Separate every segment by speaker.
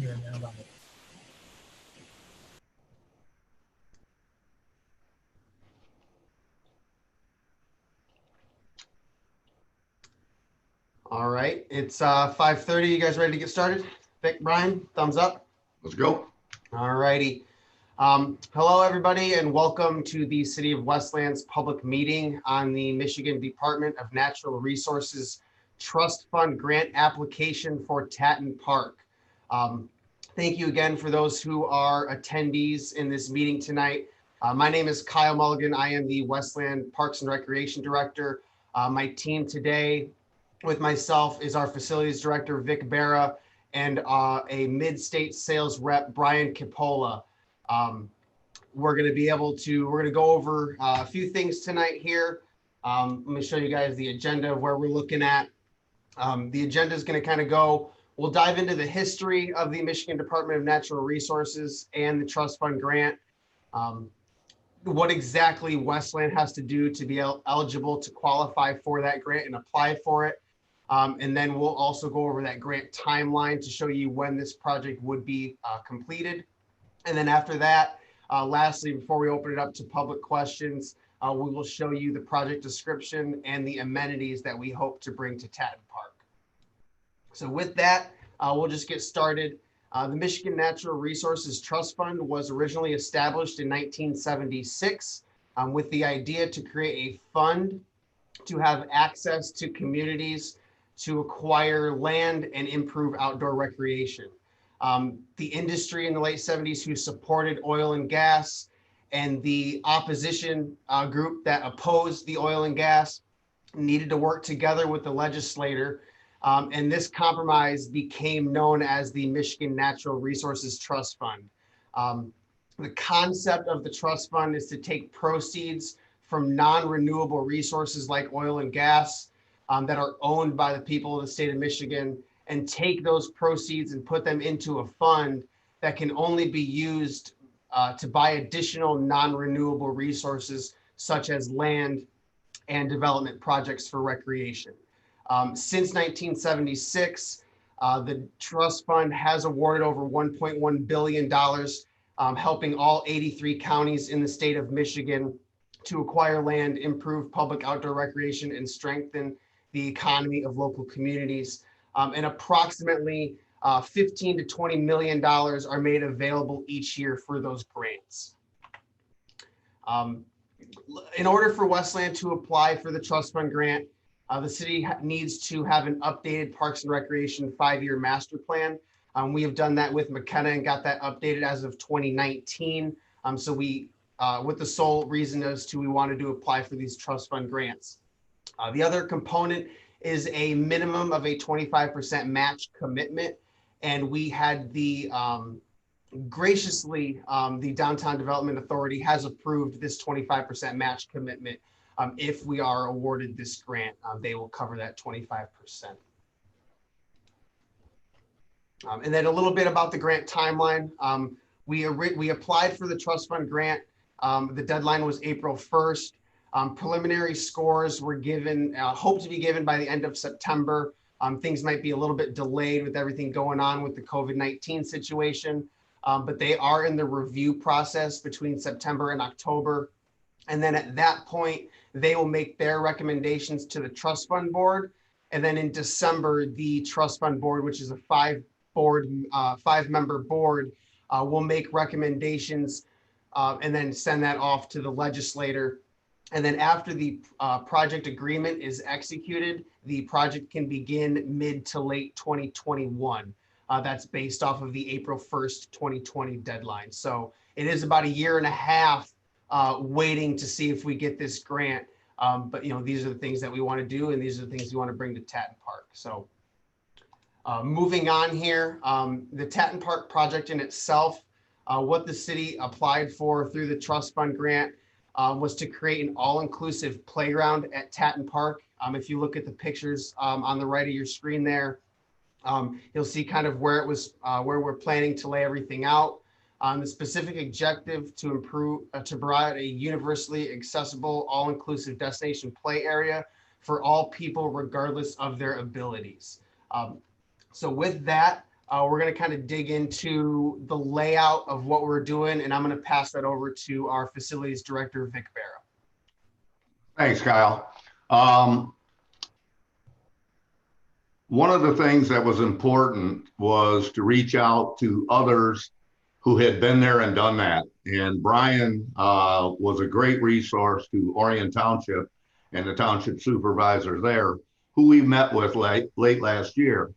Speaker 1: All right, it's 5:30. You guys ready to get started? Vic, Brian, thumbs up.
Speaker 2: Let's go.
Speaker 1: All righty. Hello, everybody, and welcome to the City of Westland's public meeting on the Michigan Department of Natural Resources Trust Fund grant application for Tattan Park. Thank you again for those who are attendees in this meeting tonight. My name is Kyle Mulligan. I am the Westland Parks and Recreation Director. My team today with myself is our Facilities Director, Vic Barra, and a mid-state sales rep, Brian Capola. We're going to go over a few things tonight here. Let me show you guys the agenda of where we're looking at. The agenda is going to kind of go, we'll dive into the history of the Michigan Department of Natural Resources and the Trust Fund grant. What exactly Westland has to do to be eligible to qualify for that grant and apply for it. And then we'll also go over that grant timeline to show you when this project would be completed. And then after that, lastly, before we open it up to public questions, we will show you the project description and the amenities that we hope to bring to Tattan Park. So with that, we'll just get started. The Michigan Natural Resources Trust Fund was originally established in 1976 with the idea to create a fund to have access to communities to acquire land and improve outdoor recreation. The industry in the late 70s who supported oil and gas and the opposition group that opposed the oil and gas needed to work together with the legislator. And this compromise became known as the Michigan Natural Resources Trust Fund. The concept of the trust fund is to take proceeds from non-renewable resources like oil and gas that are owned by the people of the state of Michigan and take those proceeds and put them into a fund that can only be used to buy additional non-renewable resources such as land and development projects for recreation. Since 1976, the trust fund has awarded over $1.1 billion, helping all 83 counties in the state of Michigan to acquire land, improve public outdoor recreation, and strengthen the economy of local communities. And approximately $15 to $20 million are made available each year for those grants. In order for Westland to apply for the trust fund grant, the city needs to have an updated Parks and Recreation 5-year master plan. We have done that with McKenna and got that updated as of 2019. So we, with the sole reason as to we wanted to apply for these trust fund grants. The other component is a minimum of a 25% match commitment. And we had the, graciously, the Downtown Development Authority has approved this 25% match commitment. If we are awarded this grant, they will cover that 25%. And then a little bit about the grant timeline. We applied for the trust fund grant. The deadline was April 1st. Preliminary scores were given, hoped to be given by the end of September. Things might be a little bit delayed with everything going on with the COVID-19 situation, but they are in the review process between September and October. And then at that point, they will make their recommendations to the trust fund board. And then in December, the trust fund board, which is a five-member board, will make recommendations and then send that off to the legislator. And then after the project agreement is executed, the project can begin mid to late 2021. That's based off of the April 1st, 2020 deadline. So it is about 1.5 years waiting to see if we get this grant. But these are the things that we want to do, and these are the things we want to bring to Tattan Park. So moving on here, the Tattan Park project in itself, what the city applied for through the trust fund grant was to create an all-inclusive playground at Tattan Park. If you look at the pictures on the right of your screen there, you'll see kind of where it was, where we're planning to lay everything out. The specific objective to provide a universally accessible, all-inclusive destination play area for all people, regardless of their abilities. So with that, We're going to kind of dig into the layout of what we're doing, and I'm going to pass that over to our facilities director, Vic Barrow.
Speaker 2: Thanks, Kyle. One of the things that was important was to reach out to others who had been there and done that. And Brian was a great resource to Orion Township and the township supervisor there, who we met with late last year.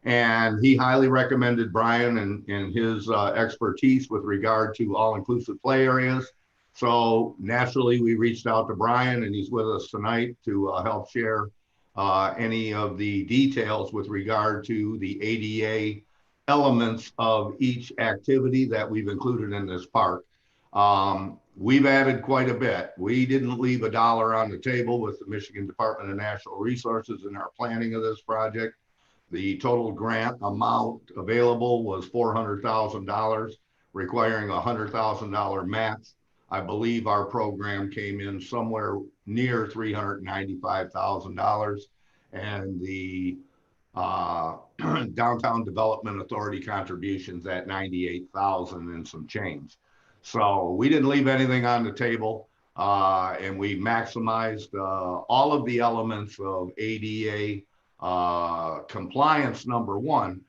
Speaker 2: And he highly recommended Brian and his expertise with regard to all-inclusive play areas. So naturally, we reached out to Brian, and he's with us tonight to help share any of the details with regard to the ADA elements of each activity that we've included in this park. We've added quite a bit. We didn't leave a dollar on the table with the Michigan Department of Natural Resources in our planning of this project. The total grant amount available was $400,000, requiring a $100,000 match. I believe our program came in somewhere near $395,000, and the Downtown Development Authority contributions at $98,000 and some change. So we didn't leave anything on the table, and we maximized all of the elements of ADA compliance, number one.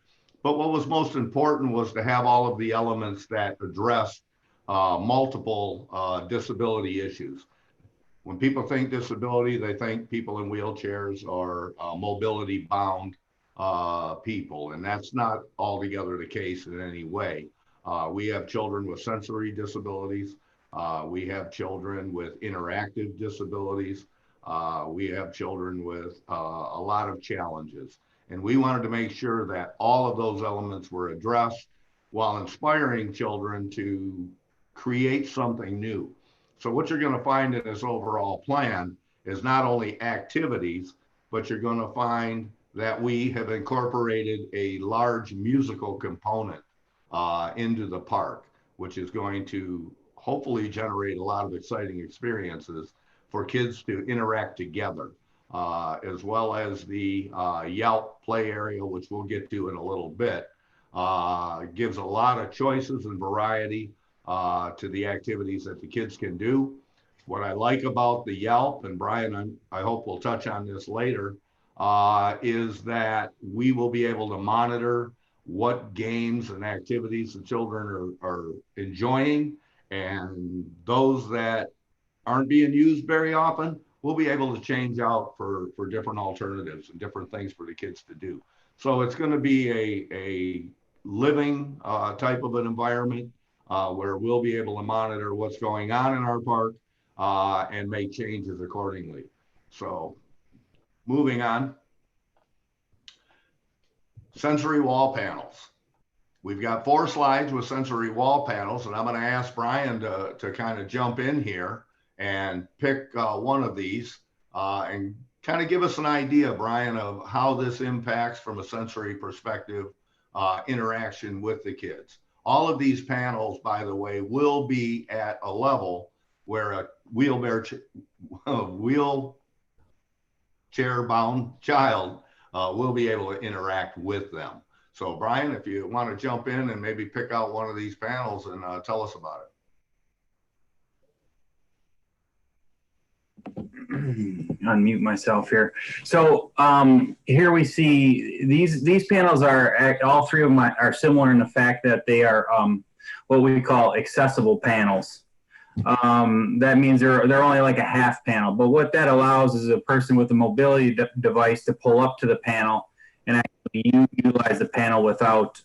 Speaker 2: But what was most important was to have all of the elements that address multiple disability issues. When people think disability, they think people in wheelchairs or mobility bound people, and that's not altogether the case in any way. We have children with sensory disabilities. We have children with interactive disabilities. We have children with a lot of challenges. And we wanted to make sure that all of those elements were addressed while inspiring children to create something new. So what you're going to find in this overall plan is not only activities, but you're going to find that we have incorporated a large musical component into the park, which is going to hopefully generate a lot of exciting experiences for kids to interact together, as well as the Yelp play area, which we'll get to in a little bit, gives a lot of choices and variety to the activities that the kids can do. What I like about the Yelp, and Brian, I hope we'll touch on this later, is that we will be able to monitor what games and activities the children are enjoying, and those that aren't being used very often, we'll be able to change out for different alternatives and different things for the kids to do. So it's going to be a living type of an environment where we'll be able to monitor what's going on in our park and make changes accordingly. So moving on. Sensory wall panels. We've got 4 slides with sensory wall panels, and I'm going to ask Brian to kind of jump in here and pick one of these and kind of give us an idea, Brian, of how this impacts from a sensory perspective interaction with the kids. All of these panels, by the way, will be at a level where a wheelchair bound child will be able to interact with them. So Brian, if you want to jump in and maybe pick out one of these panels and tell us about it.
Speaker 3: Unmute myself here. So here we see these panels are, all 3 of them are similar in the fact that they are what we call accessible panels. That means they're only like a half panel, but what that allows is a person with a mobility device to pull up to the panel and actually utilize the panel without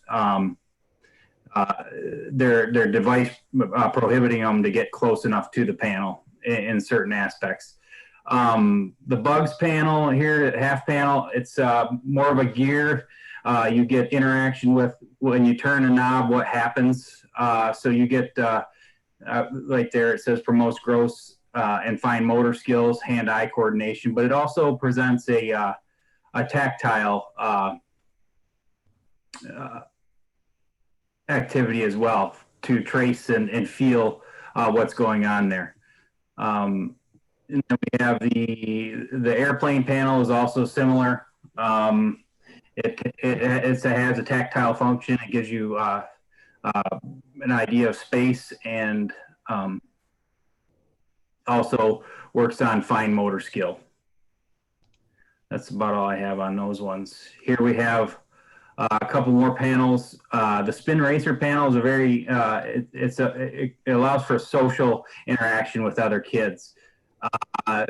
Speaker 3: their device prohibiting them to get close enough to the panel in certain aspects. The bugs panel here, half panel, it's more of a gear. You get interaction with when you turn a knob, what happens. So you get right there, it says promotes gross and fine motor skills, hand-eye coordination, but it also presents a tactile activity as well to trace and feel what's going on there. And then we have the airplane panel is also similar. It has a tactile function. It gives you an idea of space, and also works on fine motor skill. That's about all I have on those ones. Here we have a couple more panels. The Spin Racer panel is a very, it allows for social interaction with other kids.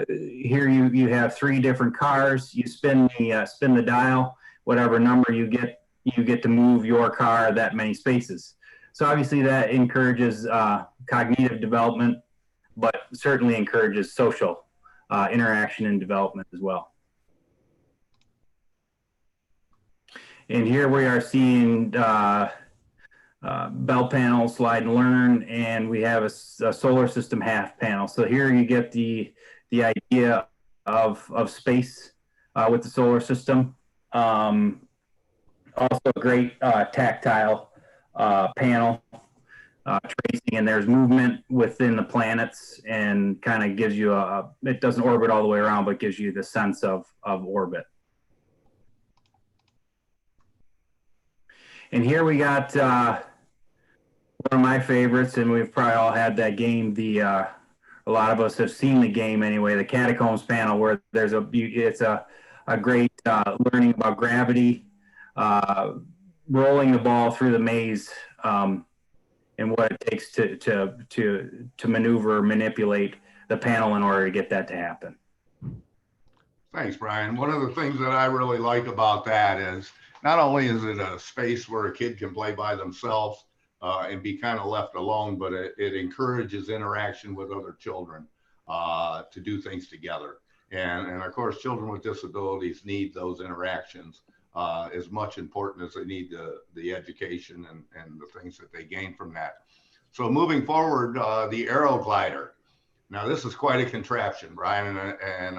Speaker 3: Here you have 3 different cars. You spin the dial, whatever number you get to move your car that many spaces. So obviously that encourages cognitive development, but certainly encourages social interaction and development as well. And here we are seeing bell panel, slide and learn, and we have a solar system half panel. So here you get the idea of space with the solar system. Also a great tactile panel, tracing, and there's movement within the planets, and kind of gives you it doesn't orbit all the way around, but gives you the sense of orbit. And here we got one of my favorites, and we've probably all had that game. A lot of us have seen the game anyway, the Catacombs panel, where it's a great learning about gravity, rolling the ball through the maze, and what it takes to maneuver, manipulate the panel in order to get that to happen.
Speaker 2: Thanks, Brian. One of the things that I really like about that is not only is it a space where a kid can play by themselves and be kind of left alone, but it encourages interaction with other children to do things together. And of course, children with disabilities need those interactions as much important as they need the education and the things that they gain from that. So moving forward, the Aero Glider. Now this is quite a contraption, Brian, and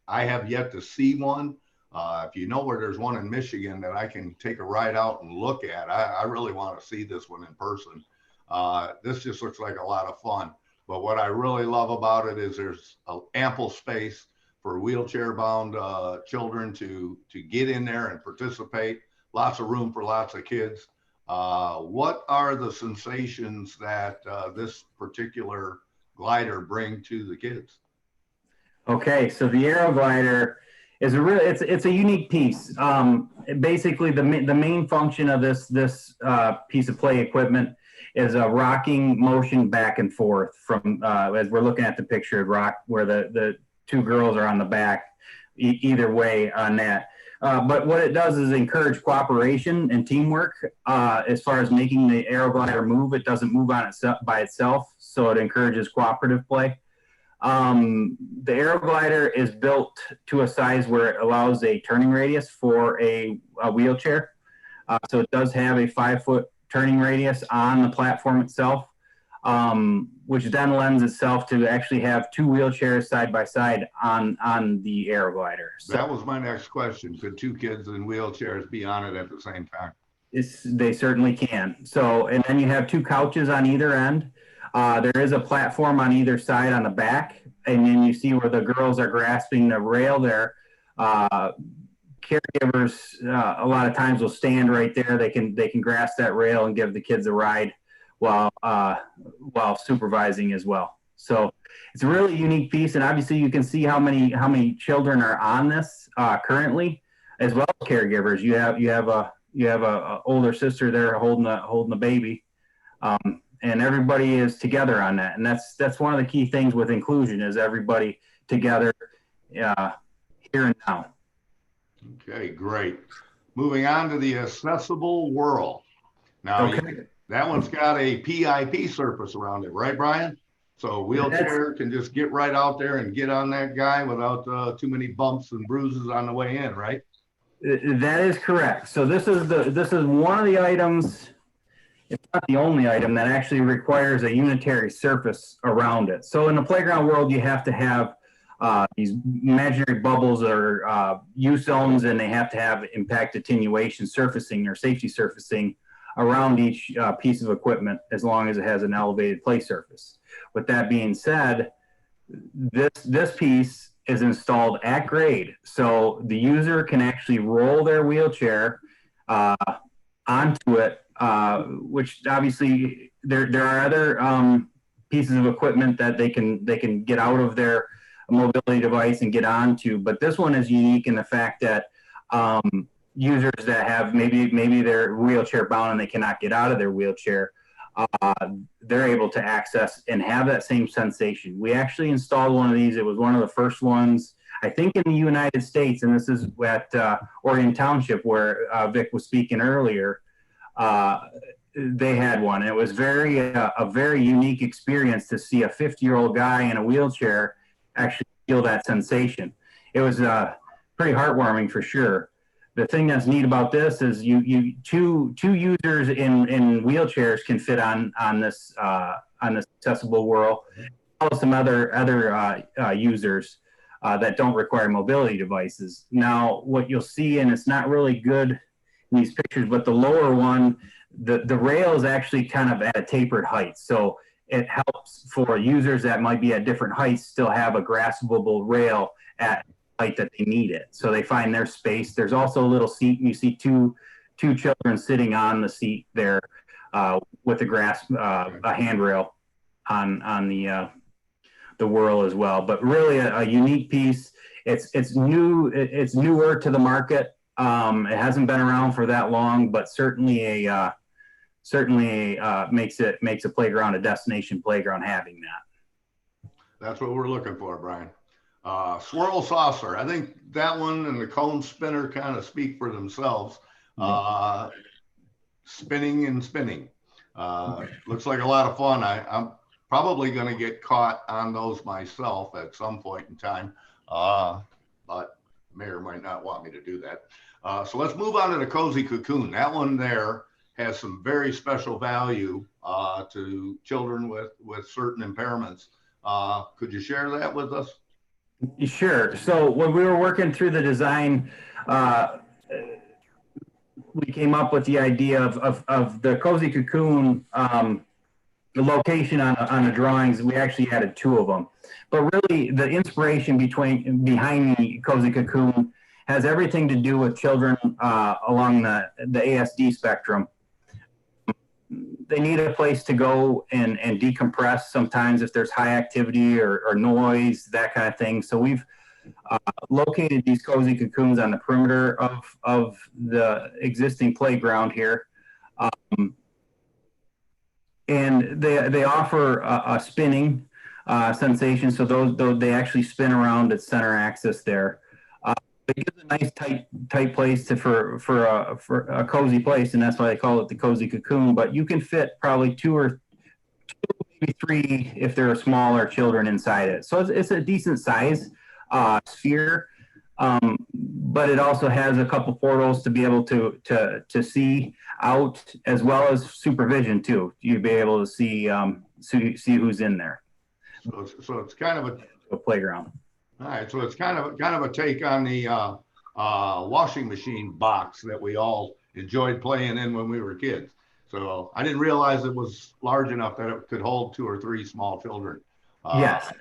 Speaker 2: I have yet to see one. If you know where there's one in Michigan that I can take a ride out and look at, I really want to see this one in person. This just looks like a lot of fun. But what I really love about it is there's ample space for wheelchair-bound children to get in there and participate. Lots of room for lots of kids. What are the sensations that this particular glider bring to the kids? Okay, so the Aeroglider is it's a unique piece. Basically, the main function of this piece of play equipment is a rocking motion back and forth from as we're looking at the picture of rock where the 2 girls are on the back, either way on that. But what it does is encourage cooperation and teamwork as far as making the Aeroglider move. It doesn't move on itself by itself, so it encourages cooperative play. The Aeroglider is built to a size where it allows a turning radius for a wheelchair. So it does have a 5-foot turning radius on the platform itself, which then lends itself to actually have 2 wheelchairs side by side on the Aeroglider. So that was my next question. Could 2 kids in wheelchairs be on it at the same time? They certainly can. So, and then you have 2 couches on either end. There is a platform on either side on the back, and then you see where the girls are grasping the rail there. Caregivers a lot of times will stand right there. They can grasp that rail and give the kids a ride while supervising as well. So it's a really unique piece, and obviously you can see how many children are on this currently, as well as caregivers. You have a older sister there holding the baby. And everybody is together on that. And that's one of the key things with inclusion is everybody together here and now. Okay, great. Moving on to the accessible whirl. Now, that one's got a PIP surface around it, right, Brian? So a wheelchair can just get right out there and get on that guy without too many bumps and bruises on the way in, right? That is correct. So this is one of the items. It's not the only item that actually requires a unitary surface around it. So in the playground world, you have to have these imaginary bubbles or U-zones, and they have to have impact attenuation surfacing or safety surfacing around each piece of equipment as long as it has an elevated play surface. With that being said, this piece
Speaker 3: is installed at grade. So the user can actually roll their wheelchair onto it, which obviously there are other pieces of equipment that they can get out of their mobility device and get onto. But this one is unique in the fact that users that have maybe they're wheelchair bound and they cannot get out of their wheelchair, they're able to access and have that same sensation. We actually installed one of these. It was one of the first ones, I think, in the United States, and this is at Orion Township where Vic was speaking earlier. They had one. It was a very unique experience to see a 50-year-old guy in a wheelchair actually feel that sensation. It was pretty heartwarming for sure. The thing that's neat about this is two users in wheelchairs can fit on this accessible whirl. Also some other users that don't require mobility devices. Now, what you'll see, and it's not really good in these pictures, but the lower one, the rail is actually kind of at a tapered height. So it helps for users that might be at different heights still have a graspable rail at height that they need it. So they find their space. There's also a little seat. You see two children sitting on the seat there with a handrail on the whirl as well. But really a unique piece. It's new. It's newer to the market. It hasn't been around for that long, but certainly makes a playground a destination playground having that.
Speaker 2: That's what we're looking for, Brian. Swirl saucer. I think that one and the cone spinner kind of speak for themselves. Spinning and spinning. Looks like a lot of fun. I'm probably going to get caught on those myself at some point in time, but may or might not want me to do that. So let's move on to the cozy cocoon. That one there has some very special value to children with certain impairments. Could you share that with us?
Speaker 3: Sure. So when we were working through the design, we came up with the idea of the cozy cocoon, the location on the drawings. We actually added two of them, but really the inspiration behind the cozy cocoon has everything to do with children along the ASD spectrum. They need a place to go and decompress sometimes if there's high activity or noise, that kind of thing. So we've located these cozy cocoons on the perimeter of the existing playground here. And they offer a spinning sensation. So those they actually spin around its center axis there. It gives a nice tight place for a cozy place, and that's why they call it the cozy cocoon. But you can fit probably two, maybe three if there are smaller children inside it. So it's a decent size sphere, but it also has a couple portals to be able to see out, as well as supervision too. You'll be able to see who's in there.
Speaker 2: So it's kind of
Speaker 3: a playground.
Speaker 2: All right, so it's kind of a take on the washing machine box that we all enjoyed playing in when we were kids. So I didn't realize it was large enough that it could hold 2 or 3 small children.
Speaker 3: Yes.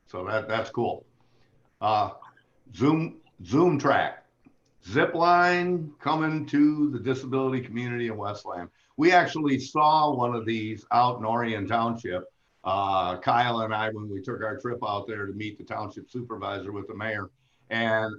Speaker 2: So that's cool. Zoom track, zip line coming to the disability community in Westland. We actually saw one of these out in Orion Township. Kyle and I, when we took our trip out there to meet the township supervisor with the mayor, and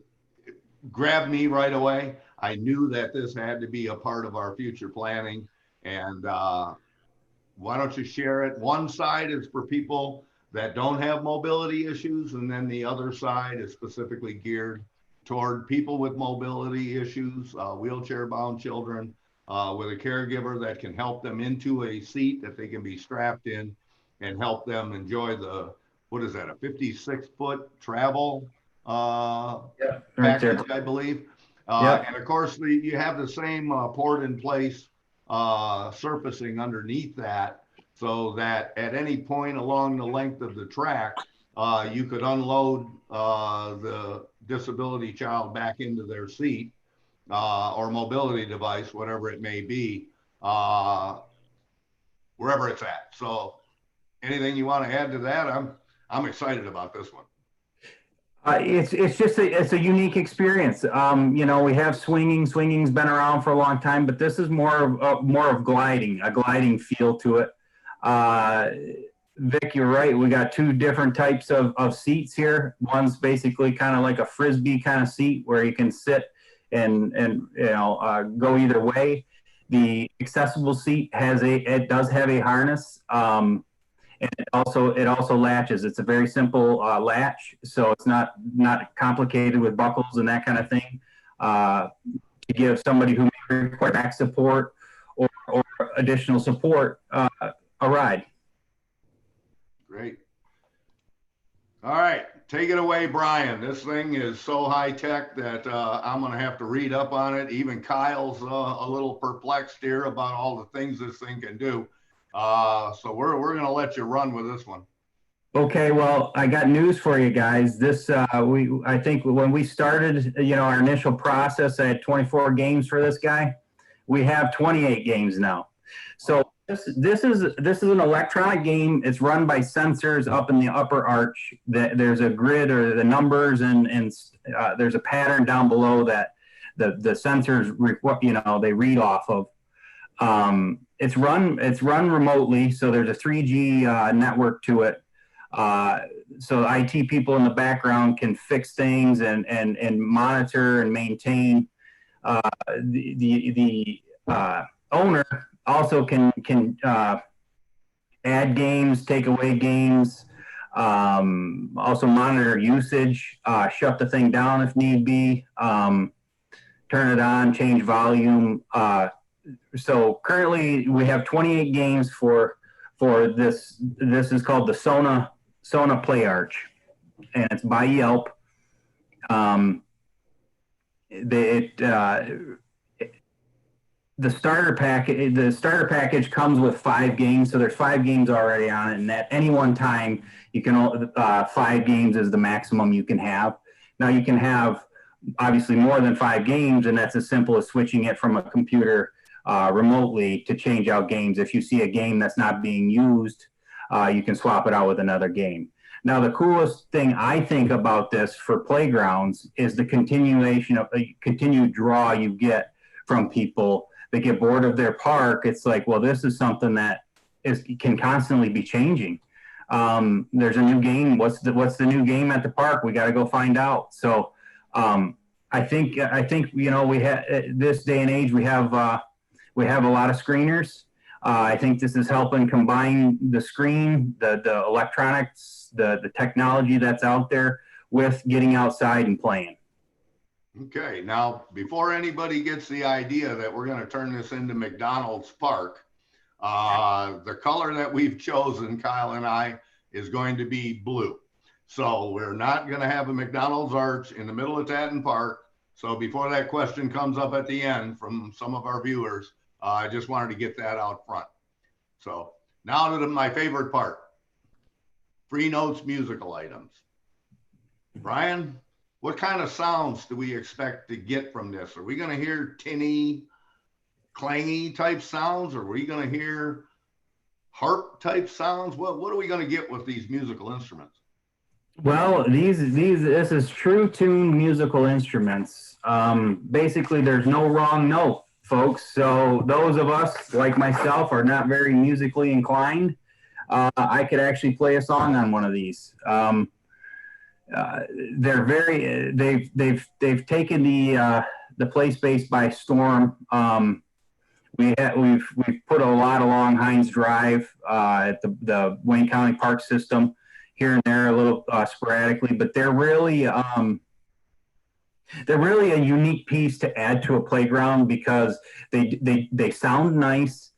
Speaker 2: it grabbed me right away. I knew that this had to be a part of our future planning. And why don't you share it? One side is for people that don't have mobility issues, and then the other side is specifically geared toward people with mobility issues, wheelchair-bound children, with a caregiver that can help them into a seat that they can be strapped in and help them enjoy the, what is that, a 56-foot travel package, I believe. And of course, you have the same port in place surfacing underneath that, so that at any point along the length of the track, you could unload the disability child back into their seat or mobility device, whatever it may be, wherever it's at. So anything you want to add to that? I'm excited about this one.
Speaker 3: It's just it's a unique experience. You know, we have swinging. Swinging's been around for a long time, but this is more of gliding, a gliding feel to it. Uh, Vic, you're right. We got two different types of seats here. One's basically kind of like a frisbee kind of seat where you can sit and you know go either way. The accessible seat it does have a harness. And it also latches. It's a very simple latch, so it's not complicated with buckles and that kind of thing. To give somebody who may require back support or additional support a ride.
Speaker 2: Great. All right, take it away, Brian. This thing is so high tech that I'm going to have to read up on it. Even Kyle's a little perplexed here about all the things this thing can do. So we're going to let you run with this one.
Speaker 3: Okay, well, I got news for you guys. I think when we started, you know, our initial process, I had 24 games for this guy. We have 28 games now. So this is an electronic game. It's run by sensors up in the upper arch. There's a grid or the numbers and there's a pattern down below that the sensors they read off of. It's run remotely, so there's a 3G network to it. So IT people in the background can fix things and monitor and maintain. The owner also can add games, take away games, also monitor usage, shut the thing down if need be, turn it on, change volume. So currently we have 28 games for this. This is called the Sona Play Arch, and it's by Yelp. The starter package comes with 5 games, so there's 5 games already on it, and at any one time you can 5 games is the maximum you can have. Now you can have obviously more than 5 games, and that's as simple as switching it from a computer remotely to change out games. If you see a game that's not being used, you can swap it out with another game. Now, the coolest thing I think about this for playgrounds is the continued draw you get from people that get bored of their park. It's like, well, this is something that can constantly be changing. There's a new game. What's the new game at the park? We got to go find out. So I think you know, we have this day and age we have a lot of screeners. I think this is helping combine the screen, the electronics, the technology that's out there with getting outside and playing.
Speaker 2: Okay, now before anybody gets the idea that we're going to turn this into McDonald's Park, the color that we've chosen, Kyle and I, is going to be blue. So we're not going to have a McDonald's arch in the middle of Tattan Park. So before that question comes up at the end from some of our viewers, I just wanted to get that out front. So now to my favorite part, free notes, musical items. Brian, what kind of sounds do we expect to get from this? Are we going to hear tinny, clangy type sounds? Or are we going to hear harp type sounds? What are we going to get with these musical instruments?
Speaker 3: Well, this is true tune musical instruments. Basically, there's no wrong note, folks. So those of us like myself are not very musically inclined. I could actually play a song on one of these. They're very they've taken the play space by storm. We've put a lot along Hines Drive at the Wayne County Park System, here and there a little sporadically, but they're really a unique piece to add to a playground because they sound nice.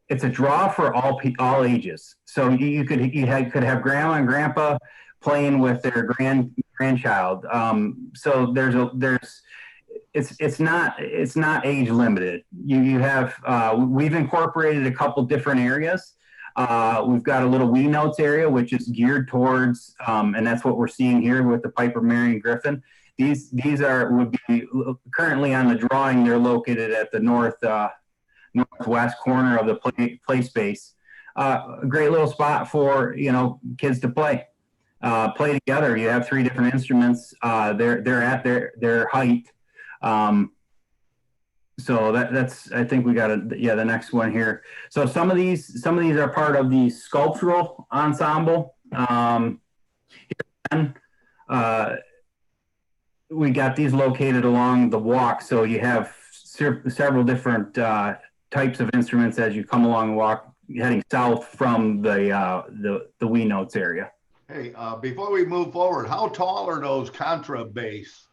Speaker 3: It's a draw for all ages. So you could have grandma and grandpa playing with their grandchild. So it's not age limited. You have we've incorporated a couple different areas. We've got a little Wii Notes area, which is geared towards, and that's what we're seeing here with the Piper Marion Griffin. These would be currently on the drawing. They're located at the northwest corner of the play space. A great little spot for kids to play. play together. You have three different instruments. They're at their height. So that's, I think we got the next one here. So some of these are part of the sculptural ensemble. We got these located along the walk. So you have several different types of instruments as you come along the walk, heading south from the wee notes area.
Speaker 2: Hey, before we move forward, how tall are those contrabass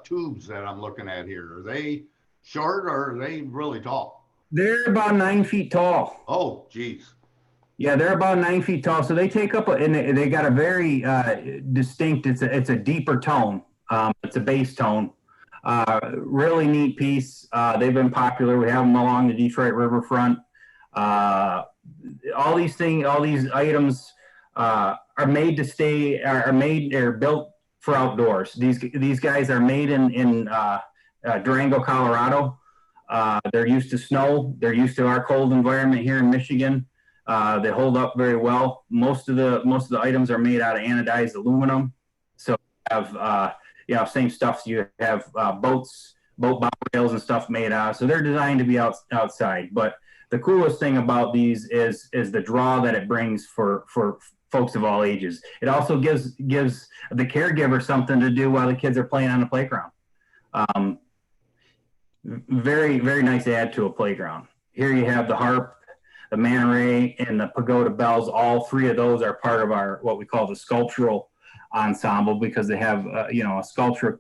Speaker 2: tubes that I'm looking at here? Are they short or are they really tall?
Speaker 3: They're about 9 feet tall.
Speaker 2: Oh, geez.
Speaker 3: Yeah, they're about 9 feet tall. So they take up, and they got a very distinct, it's a deeper tone. It's a bass tone. Really neat piece. They've been popular. We have them along the Detroit riverfront. All these items are made to stay, they're built for outdoors. These guys are made in Durango, Colorado. They're used to snow. They're used to our cold environment here in Michigan. They hold up very well. Most of the items are made out of anodized aluminum. So you have same stuff. You have boat bow rails and stuff made out. So they're designed to be outside. But the coolest thing about these is the draw that it brings for folks of all ages. It also gives the caregiver something to do while the kids are playing on the playground. Very, very nice add to a playground. Here you have the harp, the manta ray, and the pagoda bells. All three of those are part of our what we call the sculptural ensemble because they have a sculpture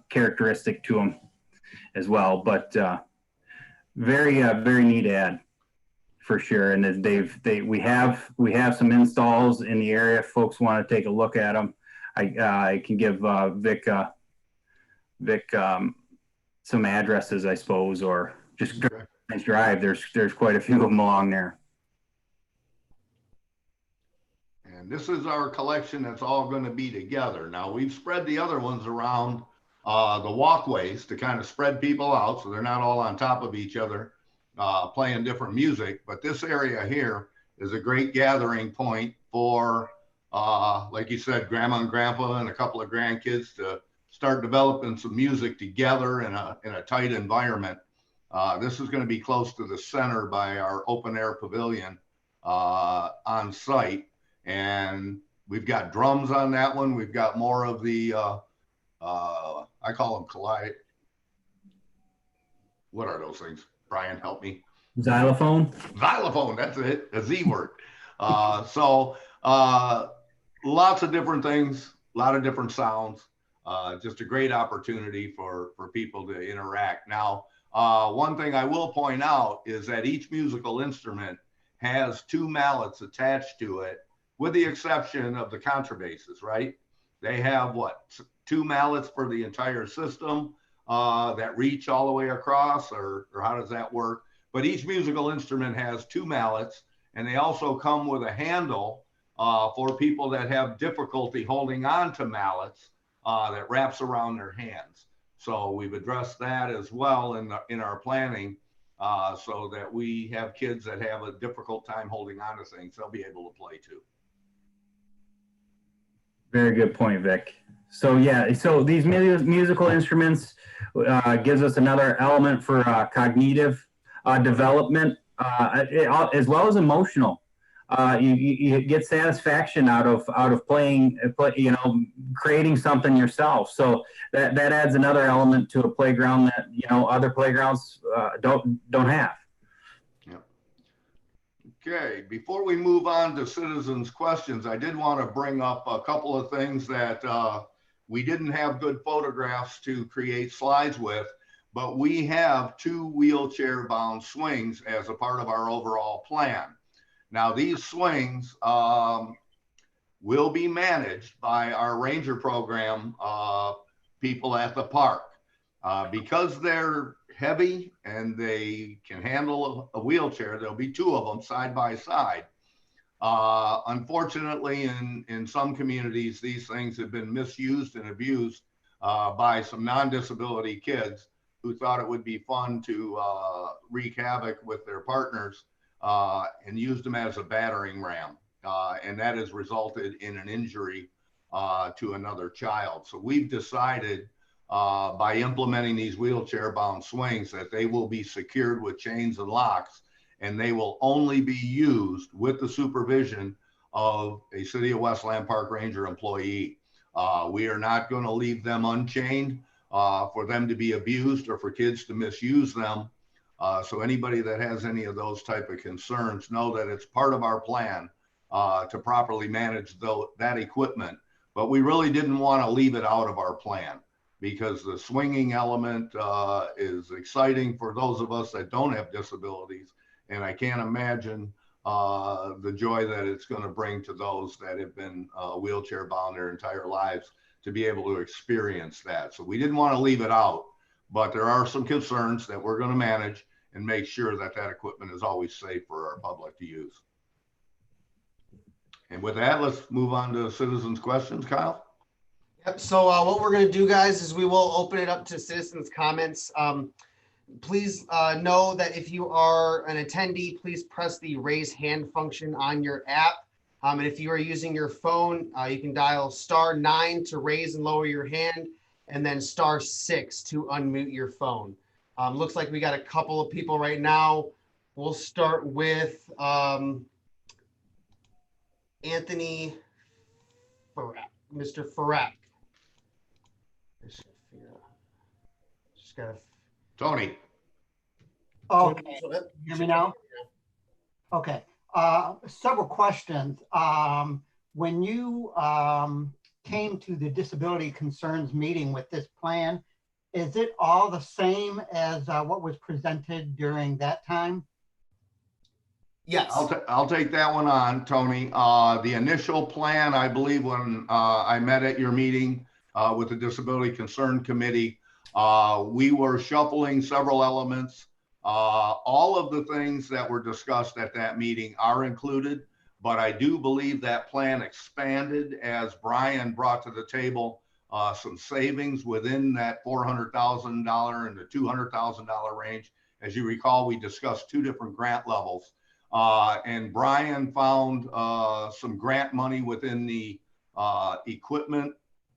Speaker 3: characteristic to them as well. But very neat ad for sure. And we have some installs in the area if folks want to take a look at them. I can give Vic some addresses, I suppose, or just drive. There's quite a few of them along there.
Speaker 2: And this is our collection that's all going to be together. Now we've spread the other ones around the walkways to kind of spread people out so they're not all on top of each other playing different music. But this area here is a great gathering point for, like you said, grandma and grandpa and a couple of grandkids to start developing some music together in a tight environment. This is going to be close to the center by our open air pavilion on site. And we've got drums on that one. We've got more of the, I call them collide. What are those things? Brian, help me.
Speaker 3: Xylophone?
Speaker 2: Xylophone, that's it, a Z word. So lots of different things, a lot of different sounds. Just a great opportunity for people to interact. Now, one thing I will point out is that each musical instrument has two mallets attached to it, with the exception of the contrabasses, right? They have what, two mallets for the entire system that reach all the way across, or how does that work? But each musical instrument has two mallets, and they also come with a handle for people that have difficulty holding on to mallets that wraps around their hands. So we've addressed that as well in our planning so that we have kids that have a difficult time holding on to things, they'll be able to play too.
Speaker 3: Very good point, Vic. So yeah, so these musical instruments gives us another element for cognitive development as well as emotional. You get satisfaction out of playing, creating something yourself. So that adds another element to a playground that other playgrounds don't have.
Speaker 2: Okay, before we move on to citizens' questions, I did want to bring up a couple of things that we didn't have good photographs to create slides with, but we have 2 wheelchair-bound swings as a part of our overall plan. Now, these swings will be managed by our ranger program people at the park. Because they're heavy and they can handle a wheelchair, there'll be 2 of them side by side. Unfortunately, in some communities, these things have been misused and abused by some non-disability kids who thought it would be fun to wreak havoc with their partners and used them as a battering ram. and that has resulted in an injury to another child. So we've decided by implementing these wheelchair-bound swings that they will be secured with chains and locks, and they will only be used with the supervision of a City of Westland Park Ranger employee. We are not going to leave them unchained for them to be abused or for kids to misuse them. So anybody that has any of those type of concerns, know that it's part of our plan to properly manage that equipment. But we really didn't want to leave it out of our plan, because the swinging element is exciting for those of us that don't have disabilities. And I can't imagine the joy that it's going to bring to those that have been wheelchair bound their entire lives to be able to experience that. So we didn't want to leave it out, but there are some concerns that we're going to manage and make sure that that equipment is always safe for our public to use. And with that, let's move on to citizens' questions. Kyle?
Speaker 1: Yep. So what we're going to do, guys, is we will open it up to citizens' comments. Please know that if you are an attendee, please press the raise hand function on your app. And if you are using your phone, you can dial *9 to raise and lower your hand, and then *6 to unmute your phone. Looks like we got a couple of people right now. We'll start with Anthony Farrak, Mr. Farrak. Just gotta.
Speaker 2: Tony.
Speaker 4: Okay, hear me now? Okay, several questions. When you came to the disability concerns meeting with this plan, is it all the same as what was presented during that time?
Speaker 1: Yes.
Speaker 2: I'll take that one on, Tony. The initial plan, I believe, when I met at your meeting with the Disability Concern Committee, we were shuffling several elements. All of the things that were discussed at that meeting are included, but I do believe that plan expanded as Brian brought to the table some savings within that $400,000 and the $200,000 range. As you recall, we discussed two different grant levels, and Brian found some grant money within the equipment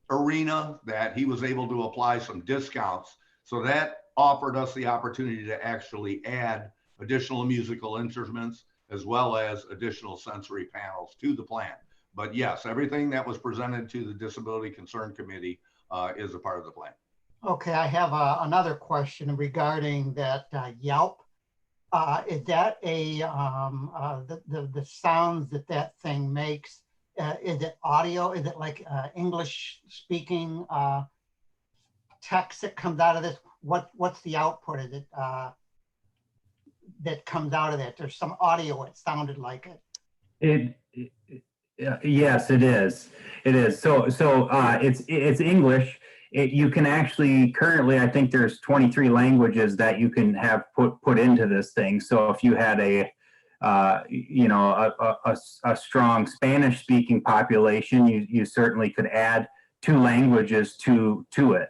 Speaker 2: arena that he was able to apply some discounts. So that offered us the opportunity to actually add additional musical instruments as well as additional sensory panels to the plan. But yes, everything that was presented to the Disability Concern Committee is a part of the plan.
Speaker 4: Okay, I have another question regarding that Yelp. Is that the sounds that thing makes? Is it audio? Is it like English speaking text that comes out of this? What's the output? Is it that comes out of that? There's some audio. It sounded like it.
Speaker 3: Yes, it is. It is. So it's English. You can actually currently, I think there's 23 languages that you can have put into this thing. So if you had a strong Spanish speaking population, you certainly could add 2 languages to it.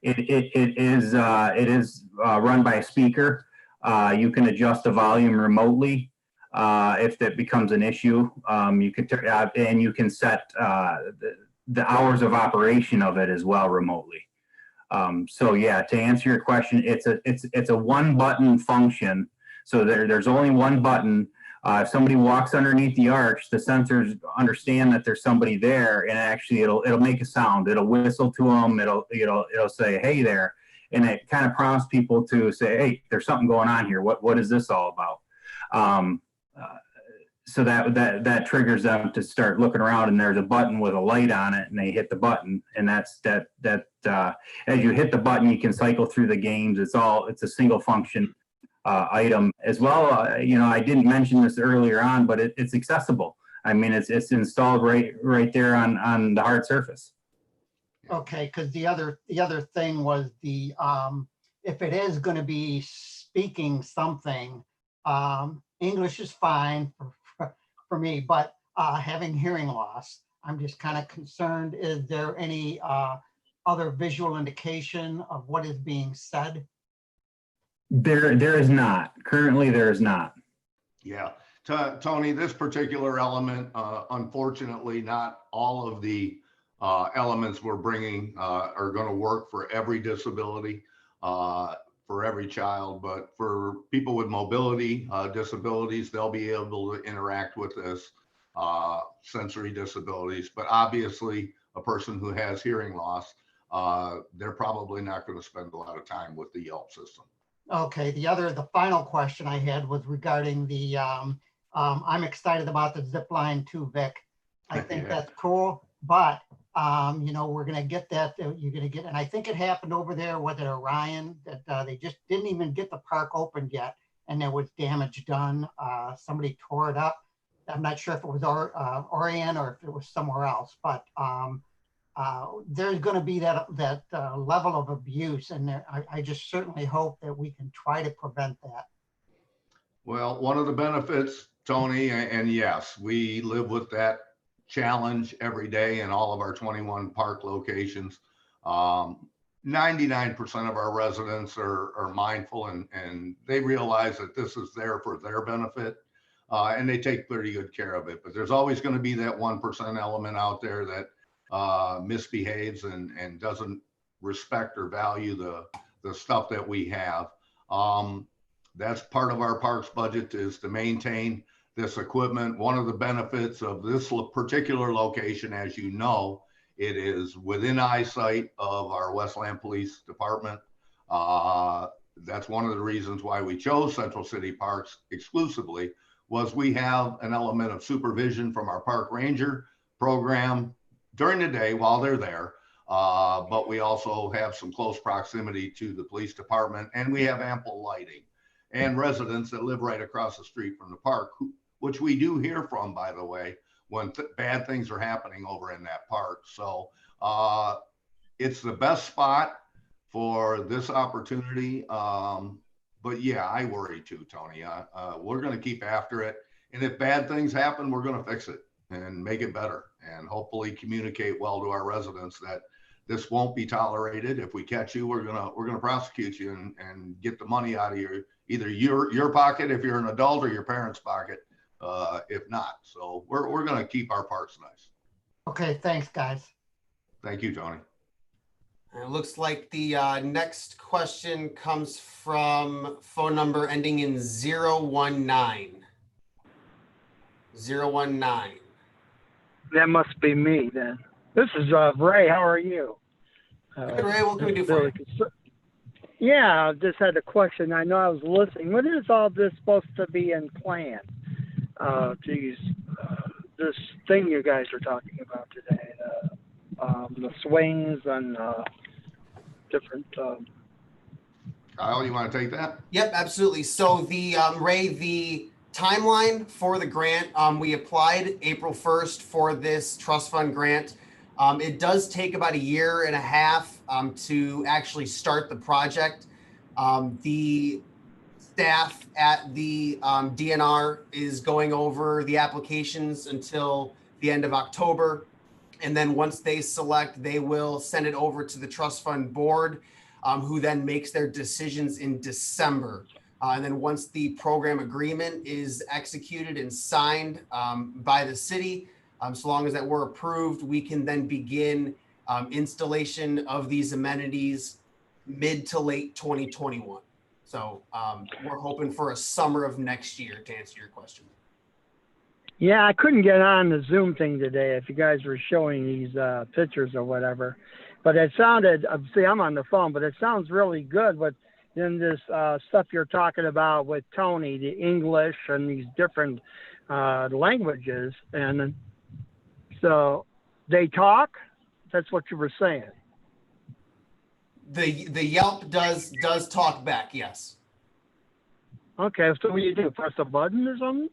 Speaker 3: It is run by a speaker. You can adjust the volume remotely if that becomes an issue. You can and you can set the hours of operation of it as well remotely. So yeah, to answer your question, it's a one button function. So there's only one button. If somebody walks underneath the arch, the sensors understand that there's somebody there, and actually it'll make a sound. It'll whistle to them. It'll say, "Hey there," and it kind of prompts people to say, "Hey, there's something going on here. What is this all about?" So that triggers them to start looking around, and there's a button with a light on it, and they hit the button, and as you hit the button, you can cycle through the games. It's a single function item as well. I didn't mention this earlier on, but it's accessible. I mean, it's installed right there on the hard surface.
Speaker 4: Okay, because the other thing was the if it is going to be speaking something, English is fine for me, but having hearing loss, I'm just kind of concerned. Is there any other visual indication of what is being said?
Speaker 3: There is not. Currently, there is not.
Speaker 2: Yeah, Tony, this particular element, unfortunately, not all of the elements we're bringing are going to work for every disability, for every child, but for people with mobility disabilities, they'll be able to interact with this, sensory disabilities. But obviously, a person who has hearing loss, they're probably not going to spend a lot of time with the Yelp system.
Speaker 4: Okay, the final question I had was regarding the, I'm excited about the zip line too, Vic. I think
Speaker 2: Yeah.
Speaker 4: that's cool, but, you know, we're gonna get that, you're gonna get, and I think it happened over there with Orion, that they just didn't even get the park opened yet, and there was damage done. Somebody tore it up. I'm not sure if it was Orion or if it was somewhere else, but there's going to be that level of abuse, and I just certainly hope that we can try to prevent that.
Speaker 2: Well, one of the benefits, Tony, and yes, we live with that challenge every day in all of our 21 park locations. 99% of our residents are mindful and they realize that this is there for their benefit, and they take pretty good care of it. But there's always going to be that 1% element out there that misbehaves and doesn't respect or value the stuff that we have. That's part of our parks budget, is to maintain this equipment. One of the benefits of this particular location, as you know, it is within eyesight of our Westland Police Department. That's one of the reasons why we chose Central City Parks exclusively, was we have an element of supervision from our park ranger program during the day while they're there. But we also have some close proximity to the police department, and we have ample lighting and residents that live right across the street from the park, which we do hear from, by the way, when bad things are happening over in that park. So it's the best spot for this opportunity. But yeah, I worry too, Tony. We're going to keep after it. And if bad things happen, we're going to fix it and make it better, and hopefully communicate well to our residents that this won't be tolerated. If we catch you, we're gonna prosecute you and get the money out of either your pocket if you're an adult, or your parents' pocket if not. So we're gonna keep our parks nice.
Speaker 4: Okay, thanks, guys.
Speaker 2: Thank you, Tony.
Speaker 1: It looks like the next question comes from phone number ending in 019. 019.
Speaker 5: That must be me then. This is Ray. How are you?
Speaker 1: Good, Ray. What can we do for you?
Speaker 5: Yeah, I just had a question. I know I was listening. When is all this supposed to be in plan? This thing you guys are talking about today, the swings and different.
Speaker 2: Kyle, you want to take that?
Speaker 1: Yep, absolutely. So the Ray, the timeline for the grant, we applied April 1st for this trust fund grant. It does take about 1.5 years to actually start the project. The staff at the DNR is going over the applications until the end of October. And then once they select, they will send it over to the trust fund board, who then makes their decisions in December. And then once the program agreement is executed and signed by the city, so long as that we're approved, we can then begin installation of these amenities mid to late 2021. So we're hoping for a summer of next year, to answer your question.
Speaker 5: Yeah, I couldn't get on the Zoom thing today if you guys were showing these pictures or whatever. But it sounded, see, I'm on the phone, but it sounds really good. But then this stuff you're talking about with Tony, the English and these different languages. And so they talk? That's what you were saying.
Speaker 1: The Yelp does talk back, yes.
Speaker 5: Okay, so what do you do? Press a button or something?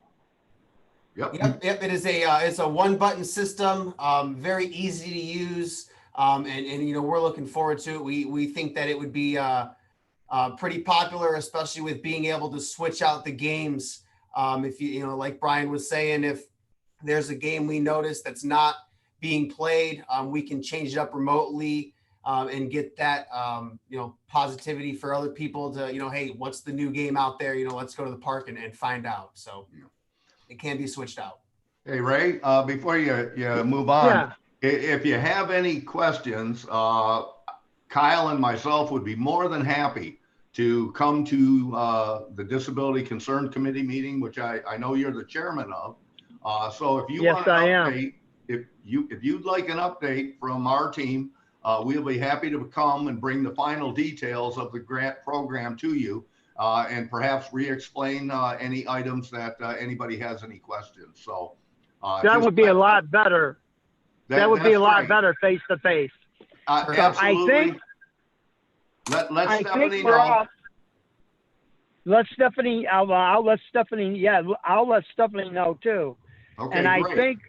Speaker 2: Yep.
Speaker 1: Yep. It is it's a one-button system, very easy to use, and you know, we're looking forward to it. We think that it would be pretty popular, especially with being able to switch out the games. If you know, like Brian was saying, if there's a game we notice that's not being played, we can change it up remotely and get that you know, positivity for other people to, you know, hey, what's the new game out there? You know, let's go to the park and find out. So.
Speaker 2: Yeah.
Speaker 1: it can be switched out.
Speaker 2: Hey, Ray, before you move on,
Speaker 5: Yeah.
Speaker 2: if you have any questions, Kyle and myself would be more than happy to come to the Disability Concern Committee meeting, which I know you're the chairman of. So if you
Speaker 5: Yes,
Speaker 2: want an
Speaker 5: I am.
Speaker 2: update, if you'd like an update from our team, we'll be happy to come and bring the final details of the grant program to you, and perhaps re-explain any items that anybody has any questions. So
Speaker 5: That would be a lot better. That would be a lot better face to face.
Speaker 2: Absolutely.
Speaker 5: I think,
Speaker 2: let Stephanie
Speaker 5: we're
Speaker 2: know.
Speaker 5: off. Let Stephanie, I'll let Stephanie, yeah, I'll let Stephanie know too.
Speaker 2: Okay,
Speaker 5: And I
Speaker 2: great.
Speaker 5: think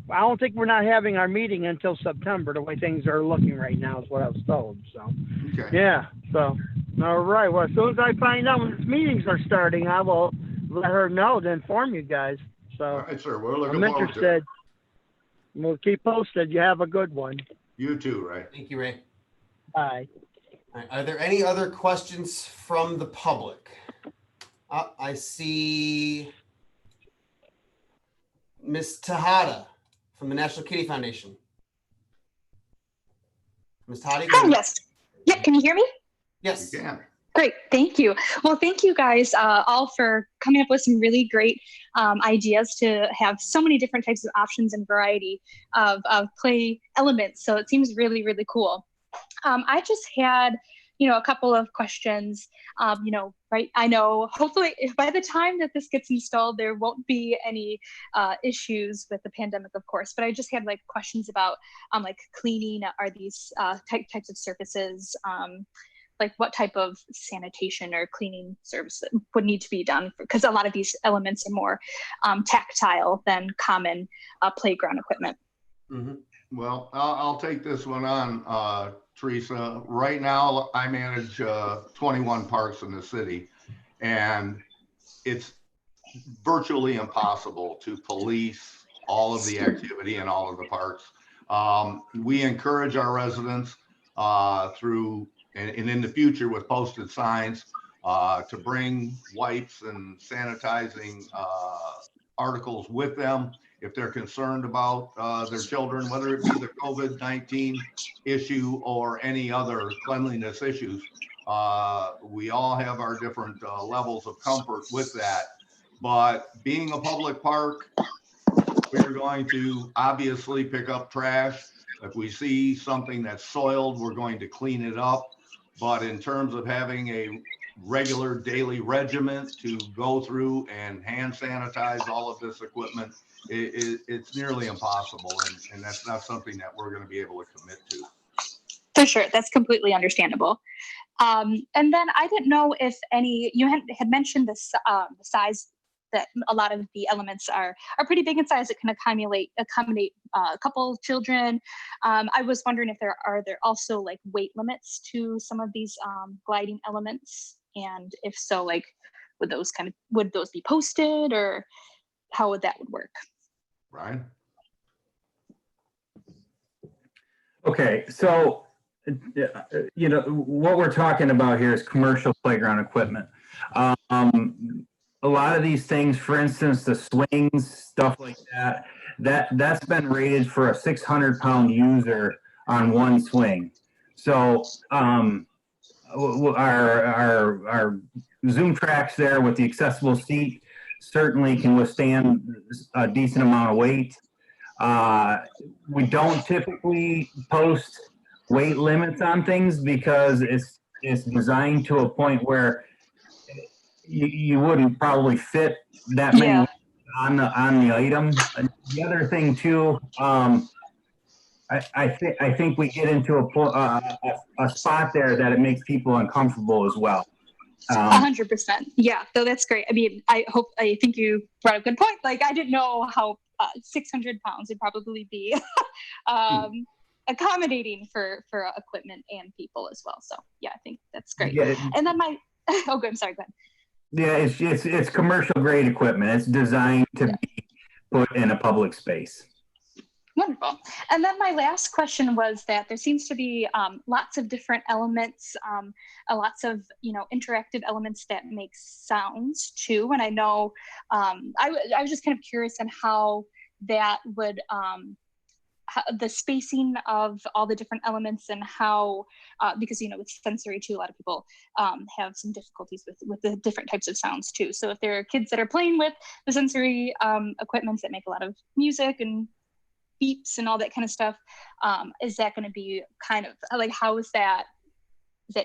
Speaker 5: I don't think we're not having our meeting until September, the way things are looking right now is what I was told, so.
Speaker 2: Okay.
Speaker 5: Yeah, so, all right, well, as soon as I find out when meetings are starting, I will let her know to inform you guys, so.
Speaker 2: All right, sir. We're looking
Speaker 5: I'm
Speaker 2: forward to it.
Speaker 5: interested. We'll keep posted. You have a good one.
Speaker 2: You too, Ray.
Speaker 1: Thank you, Ray.
Speaker 5: Bye.
Speaker 1: All right, are there any other questions from the public? I see Ms. Tejada from the National Kitty Foundation. Ms. Tejada?
Speaker 6: Hi, yes. Yeah, can you hear me?
Speaker 1: Yes.
Speaker 2: You can.
Speaker 6: Great, thank you. Well, thank you guys all for coming up with some really great ideas to have so many different types of options and variety of play elements. So it seems really, really cool. I just had, a couple of questions, right? I know hopefully by the time that this gets installed, there won't be any issues with the pandemic, of course, but I just had like questions about like cleaning. Are these types of surfaces, like what type of sanitation or cleaning service would need to be done? Because a lot of these elements are more tactile than common playground equipment.
Speaker 1: Mm-hmm.
Speaker 2: Well, I'll take this one on, Teresa. Right now, I manage 21 parks in the city, and it's virtually impossible to police all of the activity in all of the parks. We encourage our residents through, and in the future with posted signs, to bring wipes and sanitizing articles with them if they're concerned about their children, whether it be the COVID-19 issue or any other cleanliness issues. We all have our different levels of comfort with that. But being a public park, we're going to obviously pick up trash. If we see something that's soiled, we're going to clean it up. But in terms of having a regular daily regimen to go through and hand sanitize all of this equipment, it's nearly impossible. And that's not something that we're going to be able to commit to.
Speaker 6: For sure, that's completely understandable. And then I didn't know if you had mentioned this, the size that a lot of the elements are pretty big in size. It can accommodate a couple of children. I was wondering if there are also like weight limits to some of these gliding elements, and if so, like would those be posted, or how would that work?
Speaker 2: Brian?
Speaker 3: Okay, so what we're talking about here is commercial playground equipment. A lot of these things, for instance, the swings, stuff like that's been rated for a 600-pound user on one swing. So our Zoom tracks there with the accessible seat certainly can withstand a decent amount of weight. We don't typically post weight limits on things because it's designed to a point where you wouldn't probably fit that many on the item. The other thing too, I think we get into a spot there that it makes people uncomfortable as well.
Speaker 6: 100%. Yeah, so that's great. I mean, I think you brought up a good point. Like, I didn't know how 600 pounds would probably be accommodating for equipment and people as well. So yeah, I think that's great. Yeah. And then oh, good. I'm sorry. Go ahead.
Speaker 3: Yeah, it's commercial grade equipment. It's designed to be put in a public space.
Speaker 6: Wonderful. And then my last question was that there seems to be lots of different elements, lots of, interactive elements that make sounds too. And I know I was just kind of curious on how that would, how, the spacing of all the different elements and how, because, with sensory too, a lot of people have some difficulties with the different types of sounds too. So if there are kids that are playing with the sensory equipments that make a lot of music and beeps and all that kind of stuff, is that going to be kind of like, how is that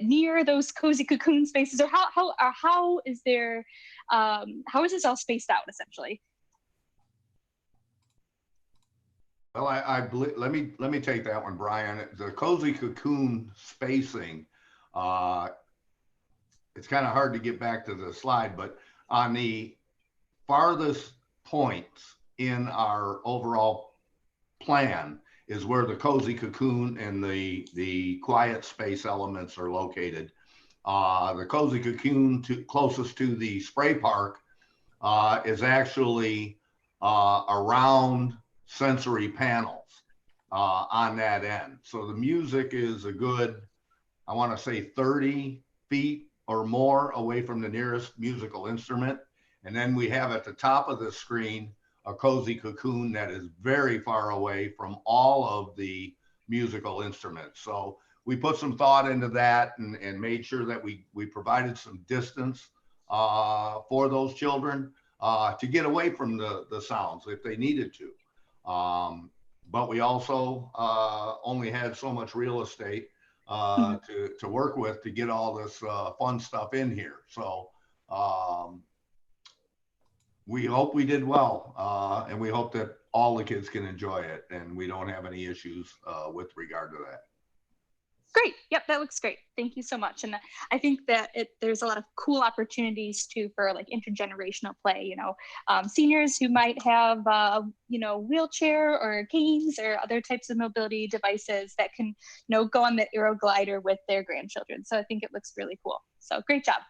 Speaker 6: near those cozy cocoon spaces, or how is there how is this all spaced out essentially?
Speaker 2: Well, I believe, let me take that one, Brian. The cozy cocoon spacing, it's kind of hard to get back to the slide, but on the farthest points in our overall plan is where the cozy cocoon and the quiet space elements are located. The cozy cocoon closest to the spray park is actually around sensory panels on that end. So the music is a good, I want to say 30 feet or more away from the nearest musical instrument. And then we have at the top of the screen a cozy cocoon that is very far away from all of the musical instruments. So we put some thought into that and made sure that we provided some distance for those children to get away from the sounds if they needed to. But we also only had so much real estate to work with to get all this fun stuff in here. So we hope we did well, and we hope that all the kids can enjoy it and we don't have any issues with regard to that.
Speaker 6: Great. Yep, that looks great. Thank you so much. And I think that there's a lot of cool opportunities too for like intergenerational play, seniors who might have, wheelchair or canes or other types of mobility devices that can, go on the Aero Glider with their grandchildren. So I think it looks really cool. So great job.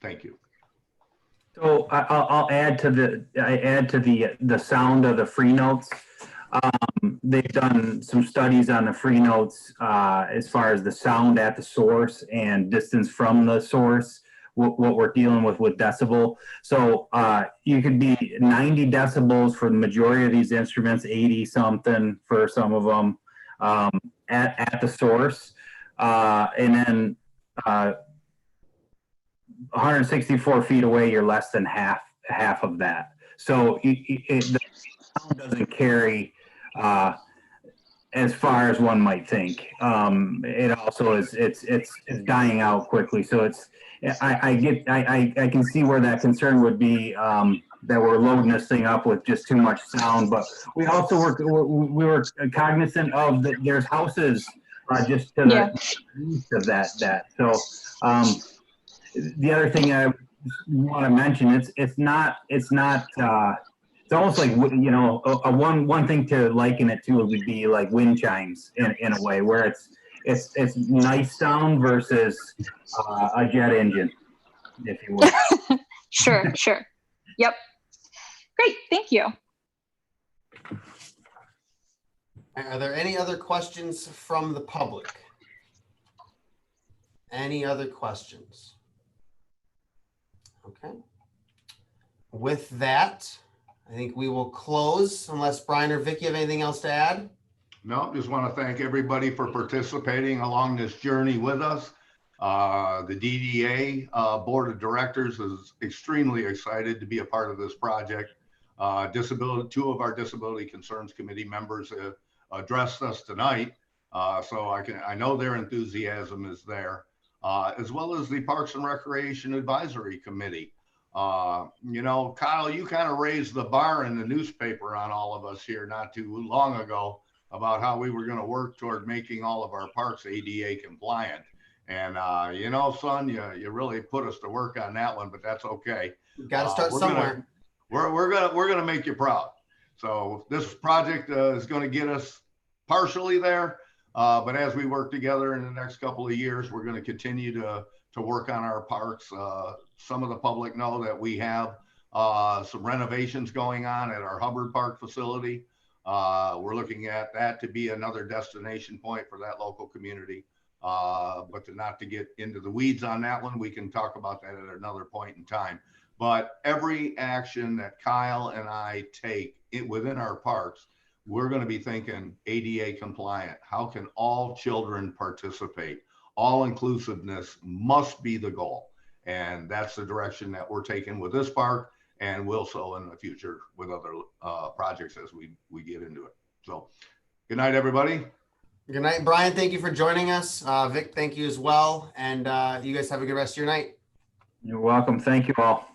Speaker 2: Thank you.
Speaker 3: So I'll add to the sound of the free notes. They've done some studies on the free notes as far as the sound at the source and distance from the source, what we're dealing with decibel. So you could be 90 decibels for the majority of these instruments, 80 something for some of them at the source, and then 164 feet away, you're less than half of that. So the sound doesn't carry as far as one might think. It also is it's dying out quickly. So I can see where that concern would be, that we're loading this thing up with just too much sound. But we also we were cognizant of that there's houses just to the east of that. So the other thing I want to mention, it's almost like, one thing to liken it to would be like wind chimes in a way, where it's nice sound versus a jet engine, if you will.
Speaker 6: Sure. Yep. Great. Thank you.
Speaker 1: Are there any other questions from the public? Any other questions? Okay. With that, I think we will close unless Brian or Vicki have anything else to add.
Speaker 2: No, just want to thank everybody for participating along this journey with us. The DDA Board of Directors is extremely excited to be a part of this project. Two of our Disability Concerns Committee members addressed us tonight, so I know their enthusiasm is there, as well as the Parks and Recreation Advisory Committee. Kyle, you kind of raised the bar in the newspaper on all of us here not too long ago about how we were going to work toward making all of our parks ADA compliant. And, son, you really put us to work on that one, but that's okay.
Speaker 1: We've got to start somewhere.
Speaker 2: We're gonna make you proud. So this project is going to get us partially there, but as we work together in the next couple of years, we're going to continue to work on our parks. Some of the public know that we have some renovations going on at our Hubbard Park facility. We're looking at that to be another destination point for that local community. But not to get into the weeds on that one, we can talk about that at another point in time. But every action that Kyle and I take within our parks, we're going to be thinking ADA compliant. How can all children participate? All inclusiveness must be the goal. And that's the direction that we're taking with this park, and will so in the future with other projects as we get into it. So good night, everybody.
Speaker 1: Good night, Brian. Thank you for joining us. Vic, thank you as well. And you guys have a good rest of your night.
Speaker 3: You're welcome. Thank you all.